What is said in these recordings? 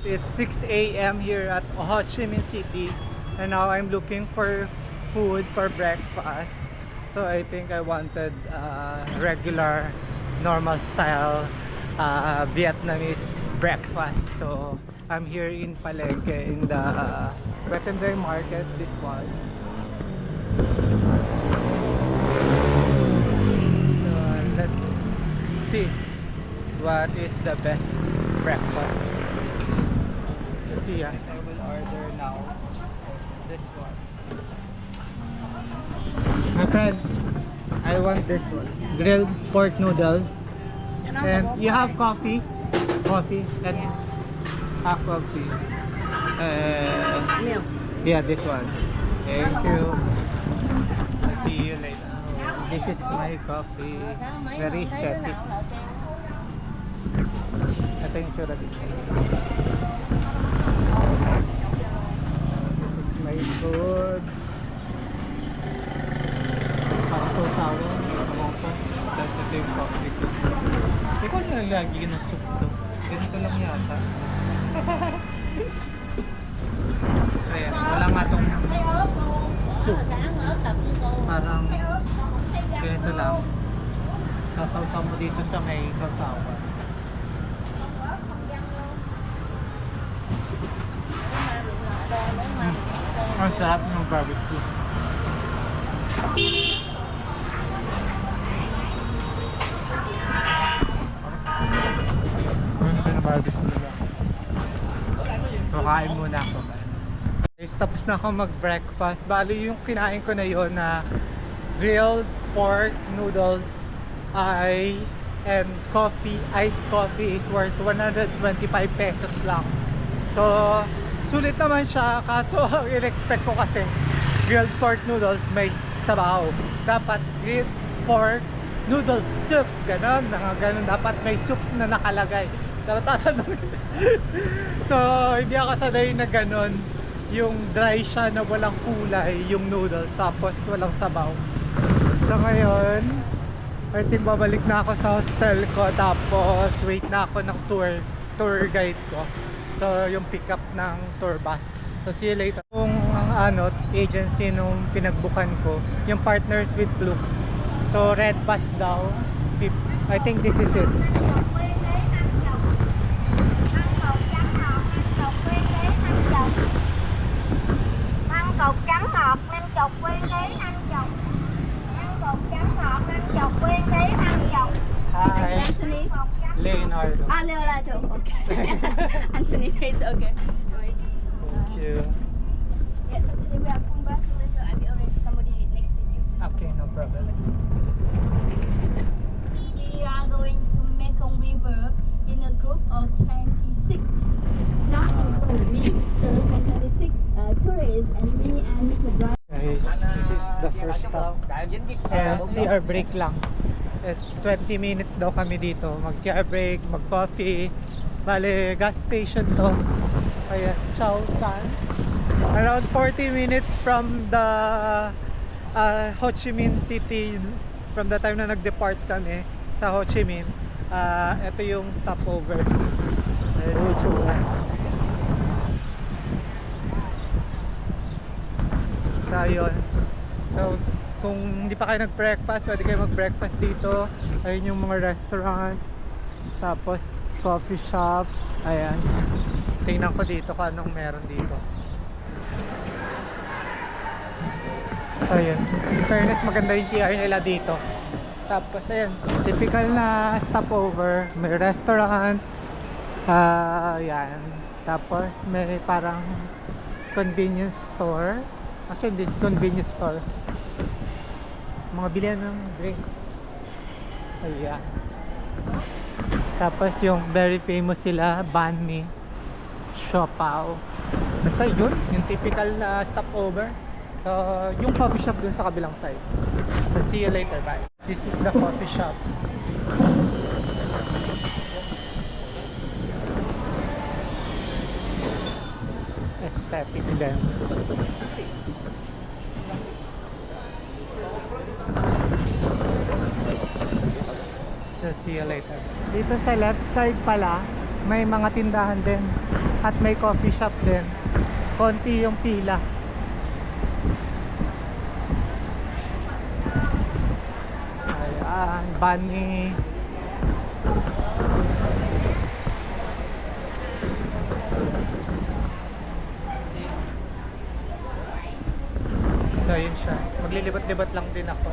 It's 6 a.m. here at Ho Chi Minh City, and now I'm looking for food for breakfast. So I think I wanted regular, normal style Vietnamese breakfast. So I'm here in Palenque in the Wetendry Market, this one. So let's see what is the best breakfast. Let's see, I will order now this one. My friend, I want this one. Grilled pork noodles. And you have coffee? Coffee and half coffee. Milk. Yeah, this one. Thank you. I'll see you later. This is my coffee. Very aesthetic. Ito yung sura dito. This is my food. Parang sausawa. Ewan ko. Tapos ito yung coffee ko. Ikaw nilalagyan ng soup to. Ganito lang yata. Ayan, wala nga tong soup. Parang ganito lang. Sasawsaw mo dito sa may sausawa. Ang sarap ng barbecue. Ang barbecue nila. So kain muna ako. Guys, tapos na ako mag-breakfast. Bali yung kinain ko na yon na grilled pork noodles and coffee, iced coffee is worth 125 pesos lang. So sulit naman siya, kaso ang in-expect ko kasi grilled pork noodles may sabaw. Dapat grilled pork noodle soup, ganon, dapat may soup na nakalagay. Dapat tatanungin. So hindi ako sanay na ganon, yung dry siya na walang kulay yung noodles tapos walang sabaw. So ngayon I think babalik na ako sa hostel ko, tapos wait na ako ng tour guide ko. So yung pick up ng tour bus. So see you later. Kung ang agency nung pinagbukan ko, yung Partners with Blue. So red bus daw. I think this is it. Ăn cột trắng ngọt, nem chọc quen đấy, ăn chọc. Ăn cột trắng ngọt, nem chọc quen đấy, ăn chọc. Hi, Anthony. Leonardo. Ah, Leonardo. Okay. Anthony is okay. Anyways. Thank you. Yeah, so today we are from Brazil. Later I will arrange somebody next to you. Okay, no problem. We are going to Mekong River in a group of 26. Not including me. So it's 26 tourists and me and the driver. Guys, this is the first stop. CR break lang. It's 20 minutes daw kami dito. Mag-CR break, mag-coffee. Bale, gas station to. Ayan, Chow Tan. Around 40 minutes from the Ho Chi Minh City. From the time na nag-depart kami sa Ho Chi Minh. Ito yung stopover. Ayan yung itsura. So ayun. So kung hindi pa kayo nag-breakfast, pwede kayo mag-breakfast dito. Ayun yung mga restaurant, tapos coffee shop. Ayan, tingnan ko dito kung anong meron dito. So ayun, in fairness maganda yung CR nila dito. Tapos ayun, typical na stopover. May restaurant. Ayan. Tapos may parang convenience store. Actually, this convenience store. Mga bilihan ng drinks. Ayan. Tapos yung very famous sila, banh mi, siopaw. Basta yun, yung typical na stopover. So, yung coffee shop dun sa kabilang side. So, see you later, bye. This is the coffee shop. Aesthetic din. So see you later. Dito sa left side pala, may mga tindahan din. At may coffee shop din. Konti yung pila. Ayan, bunny. So yun siya. Maglilibot-libot lang din ako.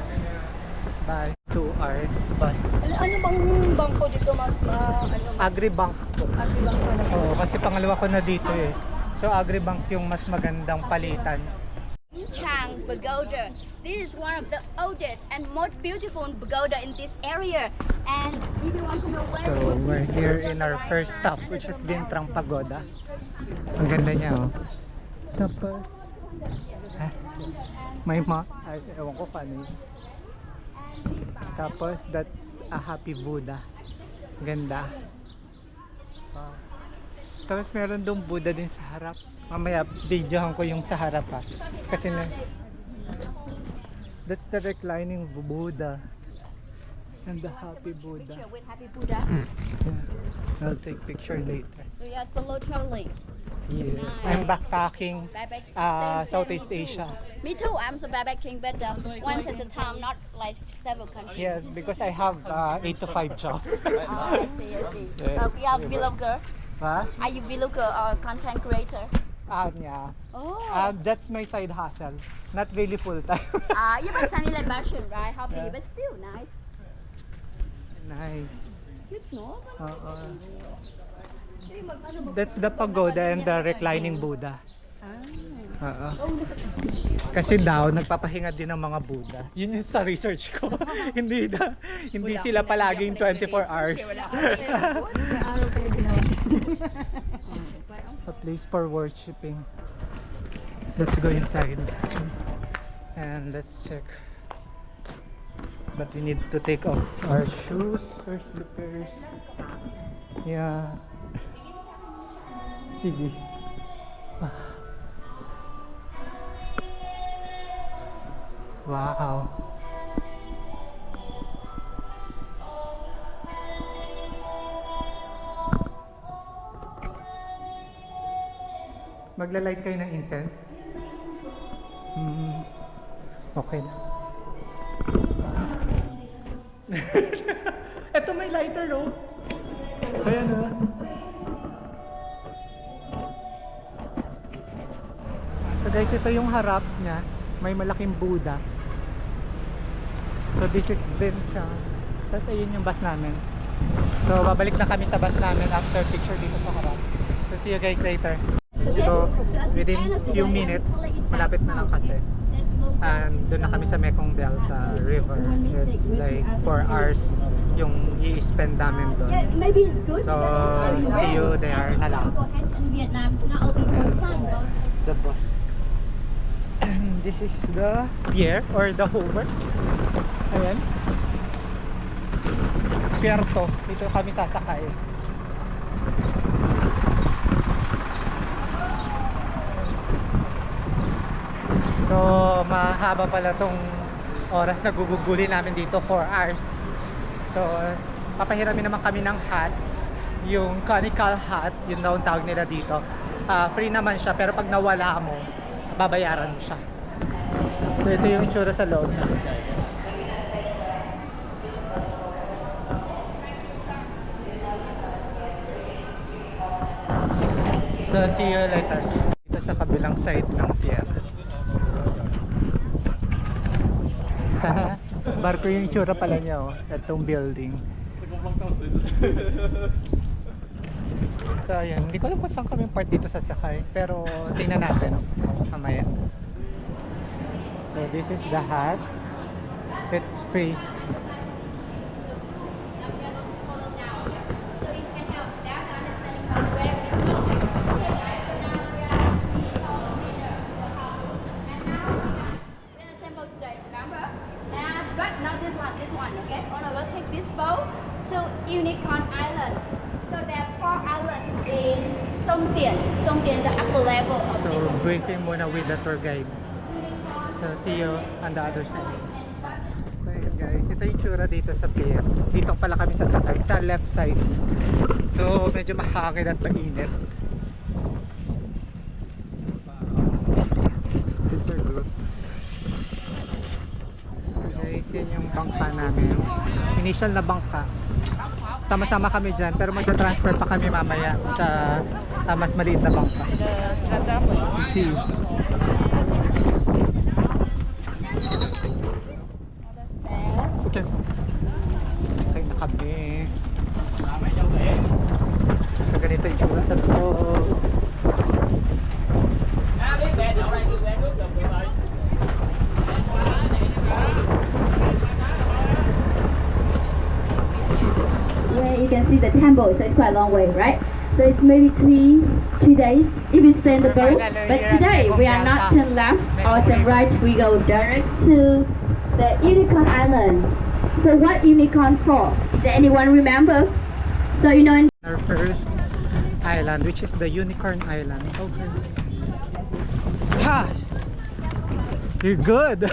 Bye. 2 hour bus. Ano bang bangko dito mas Agribank po. Agribank pala? Oo, kasi pangalawa ko na dito eh. So Agribank yung mas magandang palitan. Chang Pagoda. This is one of the oldest and most beautiful pagoda in this area. And if you want to know where So we're here in our first stop, which is Bintrang Pagoda. Ang ganda niya oh. Tapos may ay, ewan ko paano yun. Tapos that's a happy Buddha. Ganda. Wow. Tapos meron dong Buddha din sa harap. Mamaya videohan ko yung sa harap ha. Kasi na that's the reclining Buddha and the happy Buddha. picture with Happy Buddha. Yeah. I'll take picture later. So yeah, solo traveling. Yeah. Nice. I'm backpacking Backpack. Southeast me too. Asia. Me too. I'm so backpacking, but once at a time, not like several countries. Yes, because I have 8 to 5 job. Oh, I see. Yeah. You are vlogger. Huh? Are you vlogger or content creator? Yeah. Oh. That's my side hustle. Not really full time. You have tiny like passion, right? Hobby, Yeah. but still nice. Nice. Cute, no? That's the pagoda and the reclining Buddha. Ah. Kasi daw nagpapahinga din ng mga Buddha. Yun yung sa research ko. hindi sila palaging 24 hours. A place for worshipping. Let's go inside and let's check. But we need to take off our shoes or slippers. Yeah. Sige. Wow. Magla-light kayo ng incense? Okay na. Ito may lighter oh. Ayan oh. So guys, ito yung harap niya. May malaking Buddha. So this is din siya. Tapos ayun yung bus namin. So babalik na kami sa bus namin after picture dito sa harap. So see you guys later. So within few minutes, malapit na lang kasi. And doon na kami sa Mekong Delta River. It's like 4 hours yung i-spend namin doon. Yeah, maybe it's good. So see you there na lang. Go ahead in Vietnam, it's not only for sun, but The bus. And this is the pier or the hover. Ayan. Pier to. Dito kami sasakay. So mahaba pala tong oras na guguguli namin dito, 4 hours. So papahiramin naman kami ng hat. Yung conical hat, yun daw ang tawag nila dito. Free naman siya, pero pag nawala mo, babayaran mo siya. So ito yung itsura sa loob. So see you later. Dito sa kabilang side ng pier. Barko yung itsura pala niya oh, itong building. So ayan, hindi ko alam kung saan kami part dito sa sakay, pero tingnan natin mamaya. So this is the hat. It's free. Unicorn Island. So there are 4 islands in Song Tien. Song Tien, the upper level of So it. briefing muna with the tour guide. So see you on the other side. So yun guys, ito yung tsura dito sa pier. Dito pala kami sasakay, sa left side. So medyo mahangin at mainit. bangka namin. Initial na bangka. Sama-sama kami dyan, pero magta-transfer pa kami mamaya sa mas maliit na bangka. Si okay. Okay na kami. So, ganito yung tsura sa loob. Where you can see the temple, so it's quite a long way, right? So it's maybe three days if you stay in the boat. But today we are not turn left or turn right. We go direct to the Unicorn Island. So what Unicorn for? Is there anyone remember? So you know. Our first island, which is the Unicorn Island. Okay. Ha! You're good.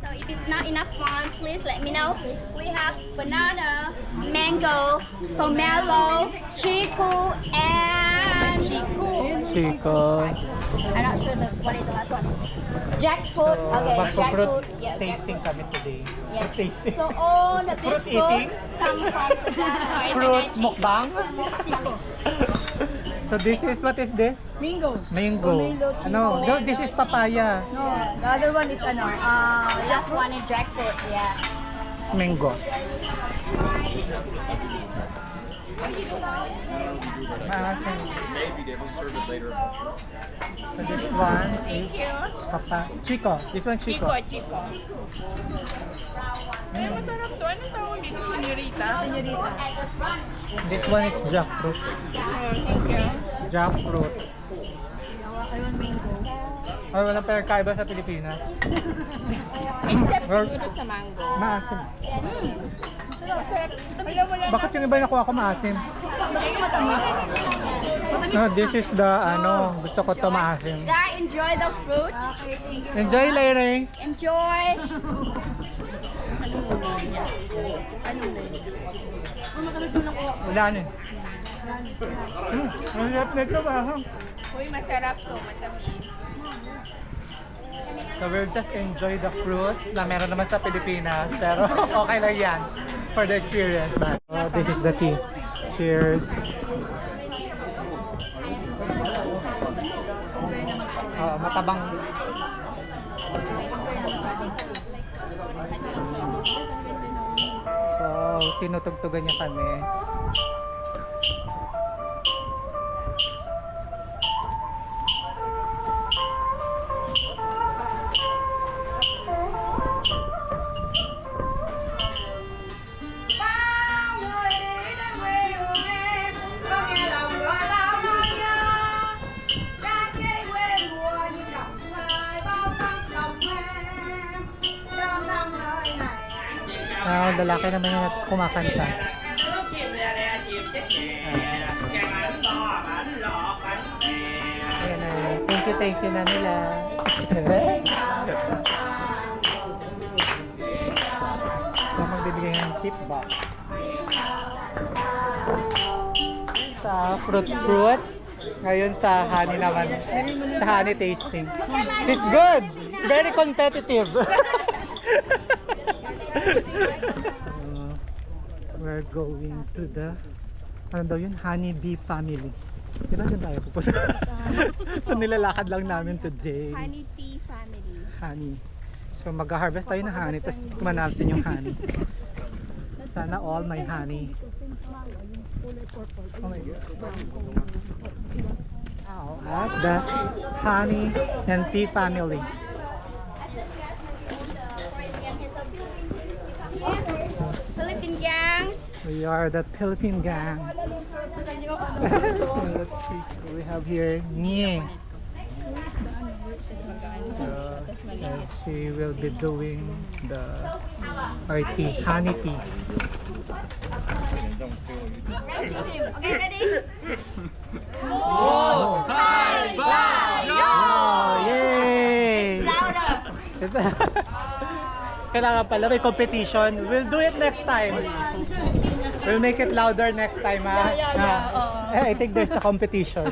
So if it's not enough fun, please let me know. We have banana, mango, pomelo, chiku, and Chico. I'm not sure what is the last one. Jackfruit. So, Okay, magpo-fruit jackfruit. Yeah, tasting jackfruit. kami today. Yes. Tasting. So all the Fruit fruit eating? come from the Fruit mukbang. Mexico. So this is, what is this? Mango. Mango. Pomelo, Ano? chico. No, this is papaya. No, the other one is ano, Last one is jackfruit. Yeah. Mango. Maasim. Maybe they will serve it later. So this one is papa. Chico. This one Chico. Chico. Ay, masarap to. Anong tawag dito? Senyorita? This one is jackfruit. Thank you. Jackfruit. I want mango. Ay, walang pagkaiba sa Pilipinas. Except Well, siguro sa mango. Maasim. Masarap. Alam mo lang. Bakit yung iba yung nakuha ko maasim? Hindi matamis. No, this is the ano, gusto ko to maasim. Guys, enjoy the fruit. Enjoy, Larry. Enjoy. Wala na. Ang hirap nito ba? Uy, masarap to. Matamis. So we'll just enjoy the fruits na meron naman sa Pilipinas, pero okay lang yan for the experience. But this is the tea. Cheers. Matabang. So, tinutugtugan niya kami. Lalaki naman yung kumakanta. Ayan na. Thank you na nila. So, magbibigay ng tip box. Sa fruits. Ngayon sa honey naman. Sa honey tasting. It's good! Very competitive. We're going to the ano daw yun? Honey bee family. Kailan din tayo pupunta? So nilalakad lang namin today. Honey tea family. Honey. So mag-harvest tayo ng honey, tapos tikman natin yung honey. Sana all may honey. Oh my God. At the honey and tea family. Philippine gangs. We are the Philippine gang. So let's see what we have here. Nye. So, she will be doing the tea, honey tea. Okay, ready? Oh, yay! Louder. Kailangan pala may competition. We'll do it next time. We'll make it louder next time, ha? I think there's a competition.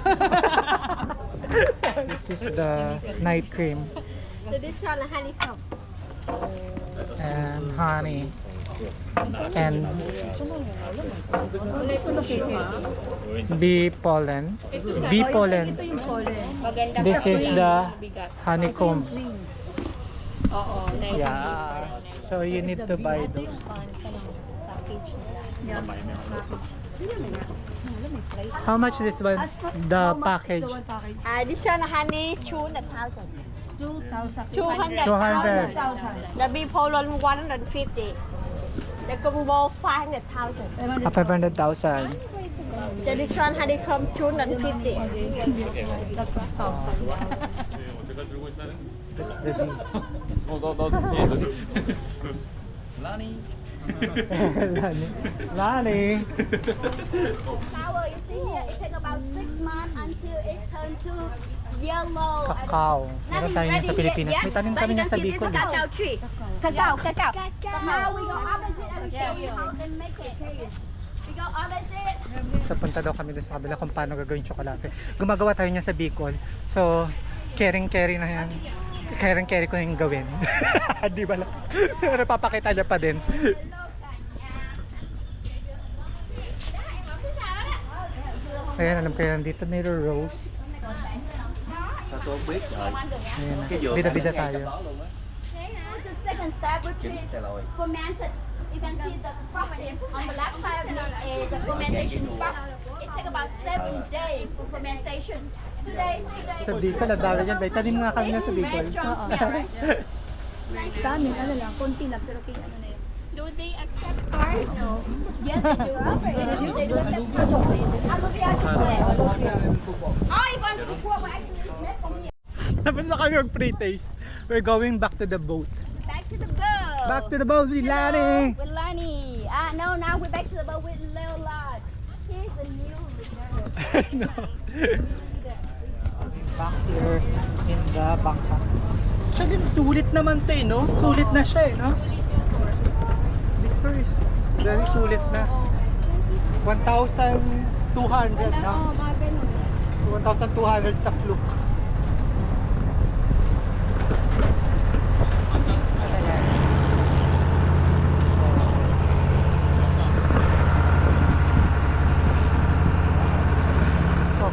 This is the night cream So this one là honeycomb. and honey and bee pollen. Bee pollen. Ito yung pollen. Maganda This sa is the bigat. honeycomb. Green. Oo. Yeah. So you need to buy those. Yeah. How much this one? The package. The one package. This one là honey 200,000. 2,000. 200. 2,000. The bee pollen 150. The combo 500,000. 500,000. So this one honeycomb 250. That's the bee. Lani. Lani. Flower you see here, it takes about 6 months until it turns to yellow. Cacao. Meron tayo niyan sa Pilipinas. May tanim kami niyan sa Bicol. Cacao tree. Cacao. Now we go opposite and show you how they make it. We go opposite. Sa punta daw kami doon sa kabila kung paano gagawin tsokolate. Gumagawa tayo niyan sa Bicol. So, caring-carry na yan. Caring-carry ko yung gawin. Di ba lang? Pero papakita niya pa din. Ayan, alam ko yan. Dito niro-roast. Sa tubig. Ayan, bida-bida tayo. The second step, which is fermented. You can see the process on the left side of me is the fermentation box. It takes about 7 days for fermentation. Today. Sa Bicol, ang dami yan. May tanim nga kami na sa Bicol. Sa amin, ano lang, konti lang, pero kaya ano na yun. Do they accept cards? No. Yes, they do. They do accept cards. Alubia chocolate. Oh, you want to pour actually it's made from here. Tapos na kami mag-pre-taste. We're going back to the boat. Back to the boat. Back to the boat with Lani! With Lani. No, now we're back to the boat with Leolad. He's a new leader. No. Back here in the Bangkok. Actually, sulit naman to eh, no? Sulit na siya eh, no? This tour is very sulit na. 1,200 na. 1,200 sa Klook.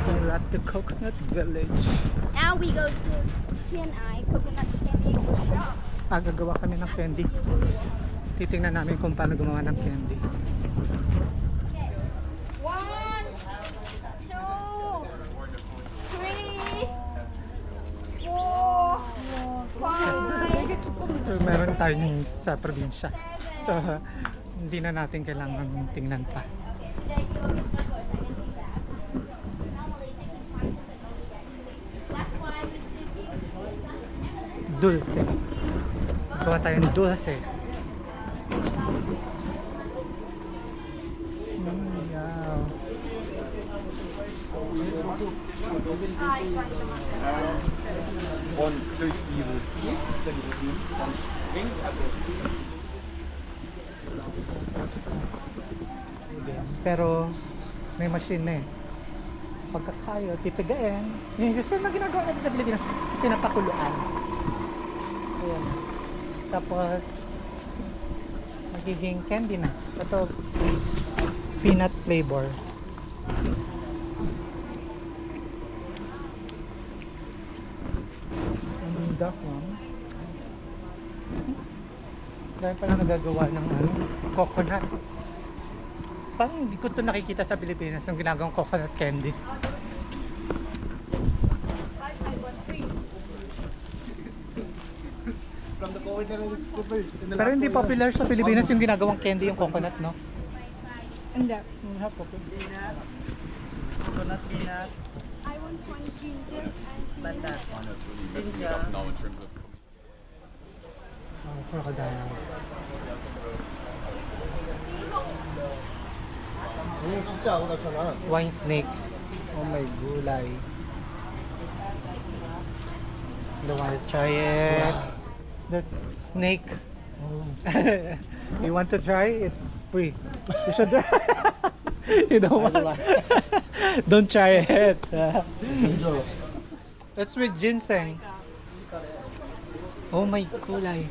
We're at the Coconut Village. Now we go to Tianai Coconut Candy Shop. Gagawa kami ng candy. Titingnan namin kung paano gumawa ng candy. Okay. 1, 2, 3, 4, 5. So meron tayong sa probinsya. So hindi na natin kailangan tingnan pa. Dulce. Gawa tayong dulce. Wow. Pero may machine na eh. Pagkakayo, tipigain. Yung gusto na ginagawa natin sa Pilipinas, pinapakuluan. Ayan. Tapos, magiging candy na. Ito, peanut flavor. And that one. Dahil pala nagagawa ng coconut. Parang hindi ko ito nakikita sa Pilipinas yung ginagawang coconut candy. Pero hindi popular sa Pilipinas yung ginagawang candy yung coconut, no? Hindi. Coconut peanut. I want one ginger and One that's really messing it up now in terms of. Oh, crocodiles. Wine snake. Oh my gulay. The want to try it. The snake. You want to try? It's free. You should you don't want. Don't try it. It's with ginseng. Oh my kulay.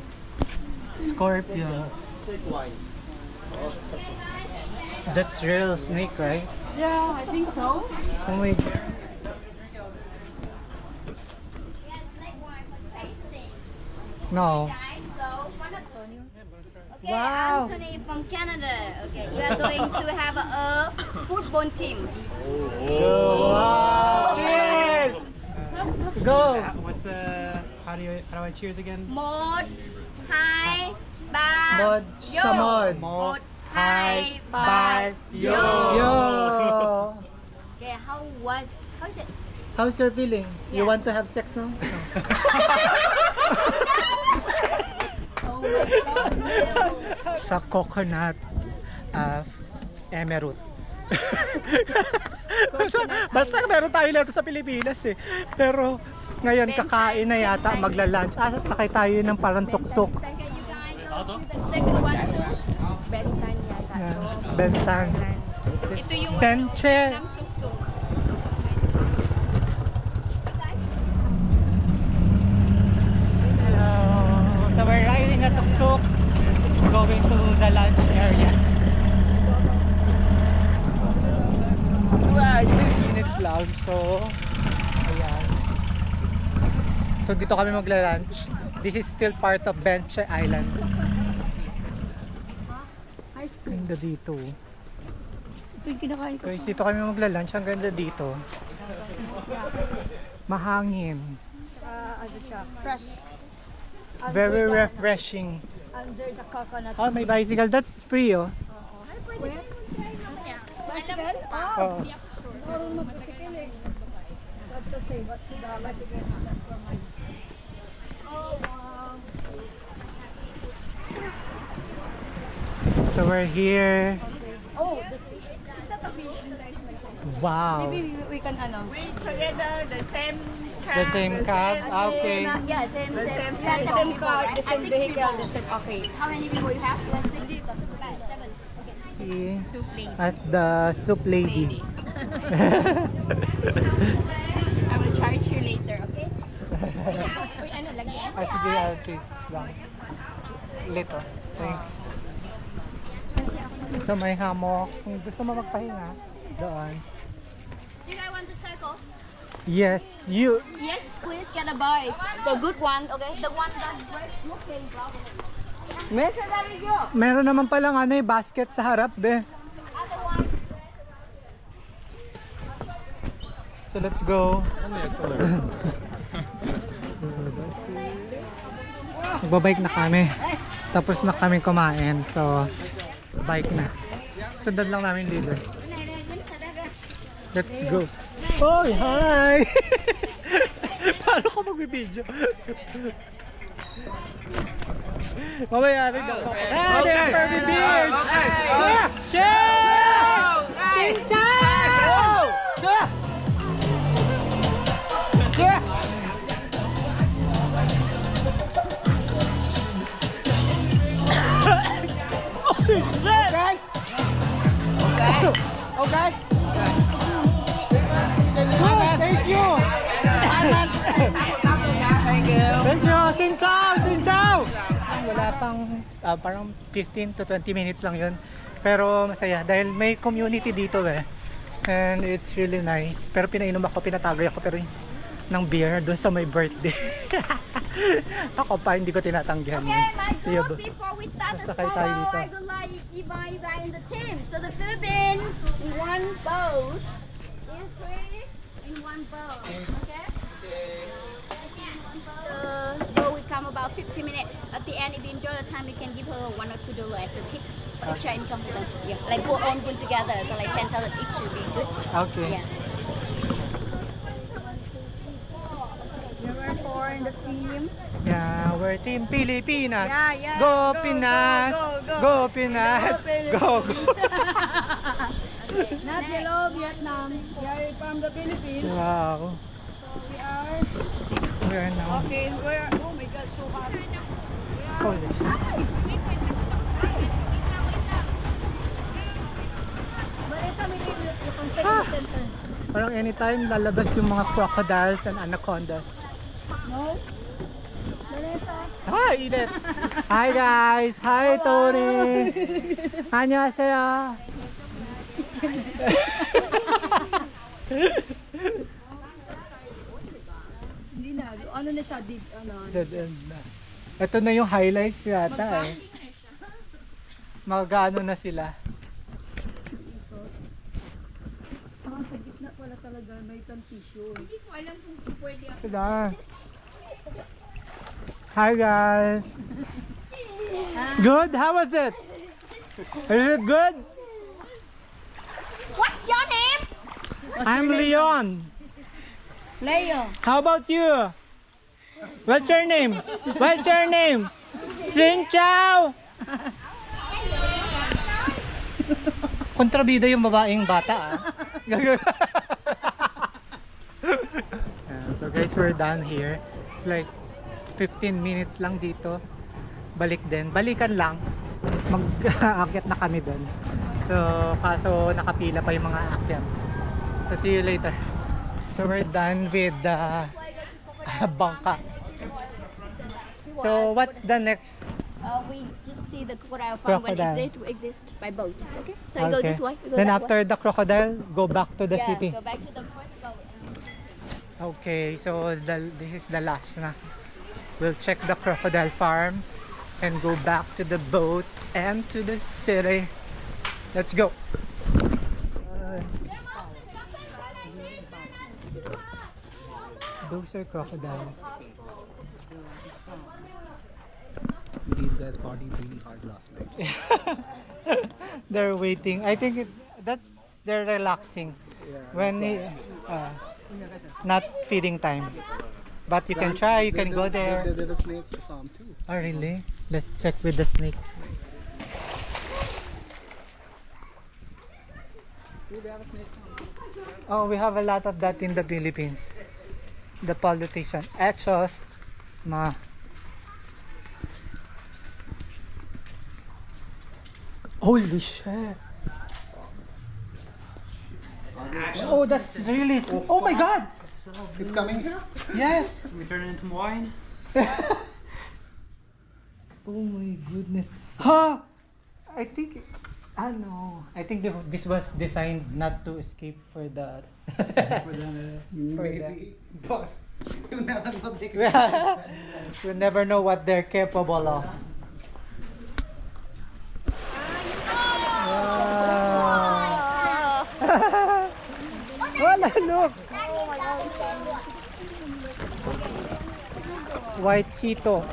Scorpions. That's real snake, right? Yeah, I think so. Oh my god. Yes, snake wine for tasting. No. Guys, so one of Okay, Wow. Anthony from Canada. Okay, you are going to have a football team. Wow. Cheers! Go! What's the how do I cheers again? Một, hai, ba, Mod yo. Shamon. Một, hai, ba, yo. Yo! Okay, how is it? How's your feeling? You Yeah. want to have sex now? Oh my God, no. Sa coconut emerald. Basta meron tayo nito sa Pilipinas eh. Pero ngayon kakain na yata, magla-lunch. Sakay tayo ng parang tuk-tuk. Okay, you guys go to the second one too. Bentan yata. Yeah. Bentang. Ito yung Benche. ng tuk-tuk. Hello. So we're riding a tuk-tuk going to the lunch area. 6 minutes lang. So ayan. So dito kami magla-lunch. This is still part of Benche Island. Ganda dito. Ito yung kinakain ko. Guys, dito kami magla-lunch. Ang ganda dito. Mahangin. Ano siya? Fresh. Very refreshing. Under the coconut. Oh, may bicycle. That's free, oh. Where? Bicycle? Oh. Marunong mag-bicycle eh. That's okay. But the bicycle is not for mine. Oh, wow. So we're here. Oh, is that a fish? Wow. Maybe we can ano. Together, the same The same cab. Okay. Yeah, same. Yeah, the same car, the same vehicle, the same. Okay. How many people you have? Let's see. 5, 7. Okay. He soup lady. as the soup lady. I will charge you later, okay? Uy, ano, lagi. Ah, sige, artist lang. Lito. Thanks. So may hammock. Kung gusto mo magpahinga, doon. Do you guys want to cycle? Yes, you. Yes, please get a bike. The good one, okay? The one that breaks looking probably. Meron naman palang ano eh, basket sa harap, be. Otherwise, So let's go. Magbabike na kami. Tapos na kami kumain. So, bike na. Sundan lang namin dito. Let's go. Oy, hi! Paano ko magbibideo? Mamaya rin ako. Ah, there's Kirby Beard! Cheers! Okay. Thank you. Thank you. Xin chào, xin chào. Wala pang parang 15 to 20 minutes lang 'yun. Pero masaya dahil may community dito eh. And it's really nice. Pero pinainom ako, pinatagay ako pero ng beer doon sa may birthday. Ako pa hindi ko tinatanggihan yun. okay, my See you, God, bro. before we start the Sasakay solo, tayo dito. I would like you guys in the team. So the Philippines in one boat, you three in one boat, okay? The boat will come about 50 minutes. At the end, if you enjoy the time, you can give her $1 or $2 as a tip for extra income for them. Yeah, like we're all good together, so like $10 each will be good. Okay. Yeah. You were four in the team. Yeah, we're Team Pilipinas. Yeah, yeah. Go, Go, Pinas. go, go, Go, Pinas. Go, go. Not hello, Vietnam. We are from the Philippines. Wow. We are. We are now. Okay, we're. Oh my God, so hot. Holy shit. anytime lalabas yung mga crocodiles and anacondas. No? Vanessa? Hi, init! Hi guys! Hi Tony! 안녕하세요! Hindi na. Ano na siya? Deep, ano? Dead end na. Ito na yung highlights yata eh. Magano na sila. Sa gitna pala talaga may tissue. Hindi ko alam kung pwede ako. Sila. Hi guys! Good? How was it? Is it good? What's your name? I'm Leon. Leo. How about you? What's your name? What's your name? Xin Chao! Kontrabida yung babaeng bata ah. So guys, we're done here. It's like 15 minutes lang dito. Balik din. Balikan lang. Mag-aakyat na kami doon. So, kaso nakapila pa yung mga aakyat. So, see you later. So, we're done with the bangka. So, what's the next? We just see the crocodile farm when Crocodile. we exist by boat. Okay? So you go this way. You go Then that after the crocodile, go back to the way. city. Go back to the first boat. Okay, so this is the last na. We'll check the crocodile farm and go back to the boat and to the city. Let's go. Those are crocodiles. These guys partied really hard last night. They're waiting. I think they're relaxing when not feeding time. But you can try. You can go there. There's a snake farm too. Oh really? Let's check with the snake. Oh, we have a lot of that in the Philippines. The politician. Echos. Ma. Holy shit. Oh, that's really. Oh my god! It's coming here? Yes! We turn it into wine. Oh my goodness. Ha! I think. No. I think this was designed not to escape for the. Maybe. But you never know they can. You never know what they're capable of. Wow. Wala, look. White Cheeto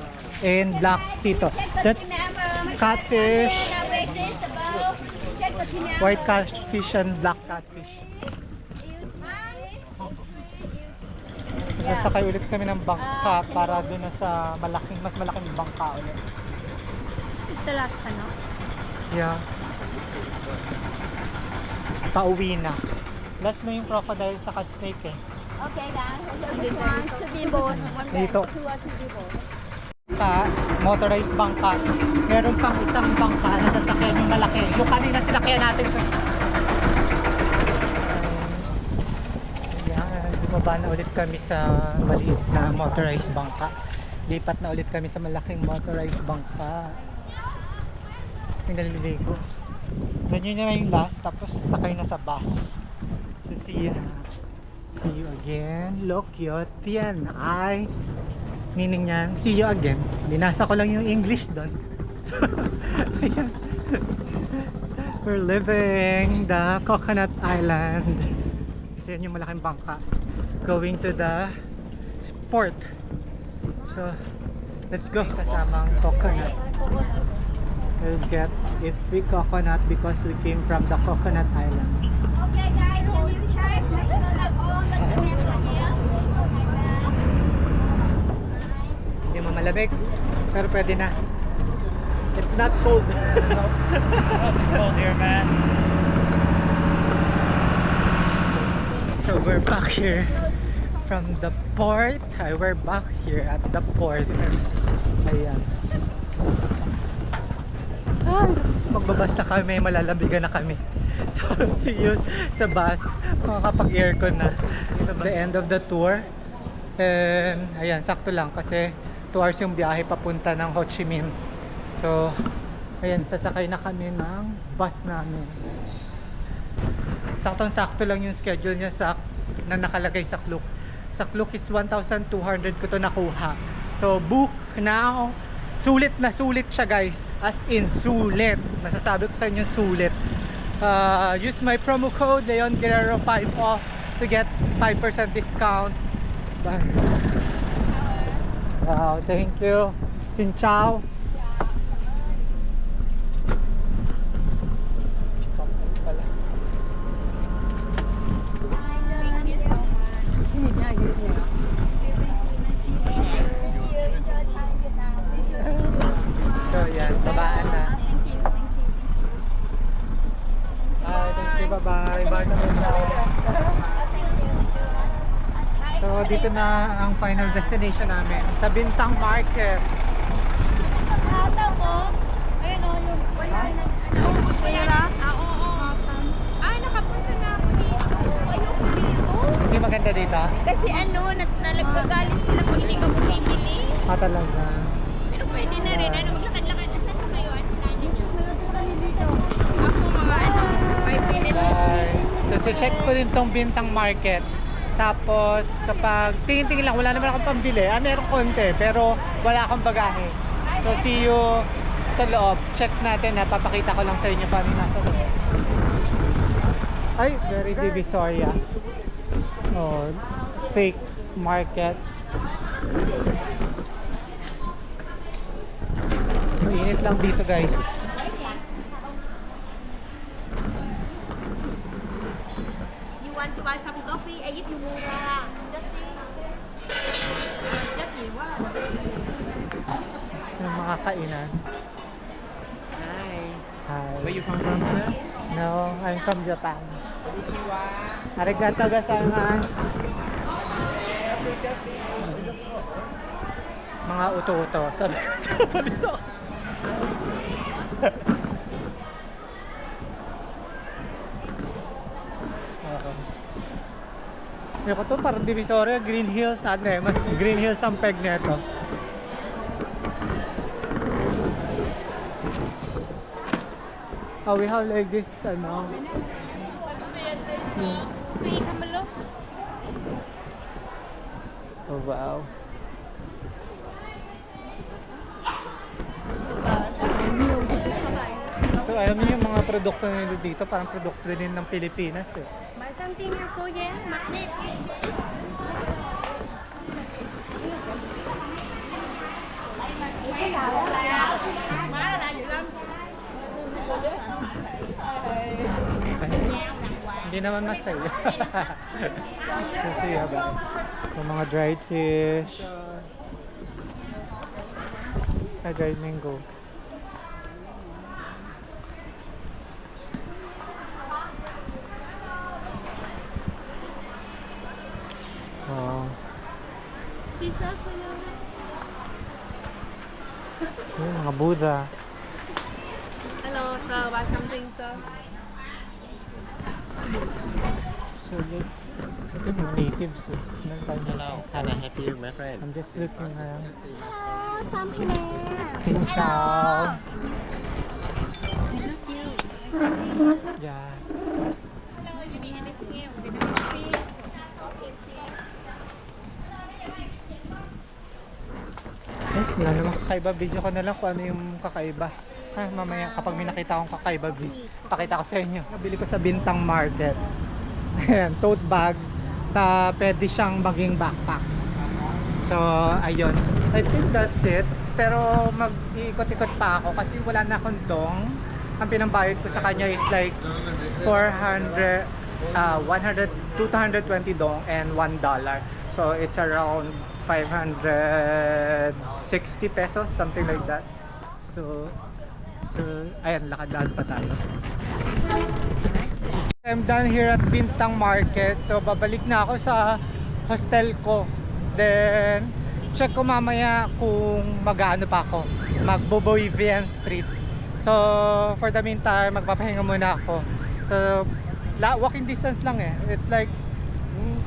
and black Cheeto. That's catfish. White catfish and black catfish. Sasakay ulit kami ng bangka para doon na sa mas malaking bangka ulit. This is the last ano? Yeah. Pauwi na. Last na yung crocodile sa snake eh. Okay, guys. So this one to be boat. One back, Dito. two to be boat. Motorized bangka. Meron pang isang bangka na sasakyan yung malaki. Yung kanina sinakyan natin. Ayan, bumaba na ulit kami sa maliit na motorized bangka. Lipat na ulit kami sa malaking motorized bangka. Yung naliligo. Ganyan na yung last, tapos sakay na sa bus. So see you again. Look, cute yan. Ay, meaning niyan, see you again. Binasa ko lang yung English doon. Ayan. We're living the Coconut Island. Kasi yan yung malaking bangka. Going to the port. So, let's go. Kasamang coconut. We'll get a free coconut because we came from the Coconut Island. Okay, guys. Can you check? Make sure that all the tomatoes here. Hindi mo malamig, pero pwede na. It's not cold. It's cold here, man. So we're back here from the port. We're back here at the port. Ayan. Ay, magbabas na kami, malalabigan na kami. So, see you sa bus. Makakapag-aircon na. That's the end of the tour. And, ayan, sakto lang kasi 2 hours yung biyahe papunta ng Ho Chi Minh. So, ayan, sasakay na kami ng bus namin. Saktong-sakto lang yung schedule niya na nakalagay sa Klook. Sa Klook is 1,200 ko to nakuha. So, book now. Sulit na sulit siya, guys. As in, sulit. Masasabi ko sa inyo, sulit. Use my promo code Leon Guerrero 5 off to get 5% discount. Bye. Wow, thank you. Xin chào. So yan, babaan na. Thank you, bye-bye. Bye naman daw. So dito na ang final destination namin sa Bintang Market. Nakata ko. Ayun o, yung wala na. Pera? Oo. Ay, nakapunta na ako dito. Ayoko dito. Hindi maganda dito? Kasi nalagagalit sila pag hindi ka bumibili. Talaga. Pero pwede na rin. Maglakad-lakad. Saan pa kayo? Ano plano nyo? Ako mga 5 minutes. So check ko din tong Bintang Market. Tapos kapag tingin-tingin lang, wala naman akong pambili. Meron konti pero wala akong bagahe. So see you sa loob. Check natin, papakita ko lang sa inyo paano nasa loob. Ay, very divisoria. Oh, fake market. Mainit lang dito, guys. You want to buy some coffee? I give you mura. Just see. Just see. Wow. Yung mga kainan. Hi. Hi. Where you come from, sir? No, I'm from Japan. Konnichiwa. Arigato gozaimasu. Mga uto-uto. Sabi ko, Japanese ako. Yung ko to parang Divisoria, Green Hills. Mas Green Hills ang peg nito. Oh, we have like this, ano. Oh, wow. So, alam niyo yung mga produkto nila dito, parang produkto din ng Pilipinas eh. Buy something you go yan. Magnet. Hindi naman masaya. Kasi ba? Yung mga dried fish. Dried mango. Oh. Pizza for you. Yung mga Buddha. Hello, sir. Buy something, sir. So let's natives. Hello. Can I help you, my friend? I'm just looking around. Oh, something there. Xin chào. Yeah. Hello, you need anything here? We can coffee. Wala naman kakaiba. Video ko na lang kung ano yung kakaiba. Mamaya kapag may nakita akong kakaiba, pakita ko sa inyo. Nabili ko sa Bintang Market. Ayan, tote bag na pwede siyang maging backpack. So, ayun. I think that's it. Pero mag-iikot-ikot pa ako kasi wala na akong dong. Ang pinambayad ko sa kanya is like 220 dong and $1. So, it's around 560 pesos, something like that. So ayan, lakad-lakad pa tayo. I'm done here at Bintang Market. So babalik na ako sa hostel ko. Then check ko mamaya kung mag-ano pa ako, magbo-Boy Vian Street. So, for the meantime, magpapahinga muna ako. So, walking distance lang eh. It's like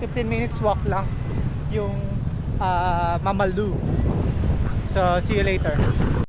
15 minutes walk lang yung Mamalu. So, see you later.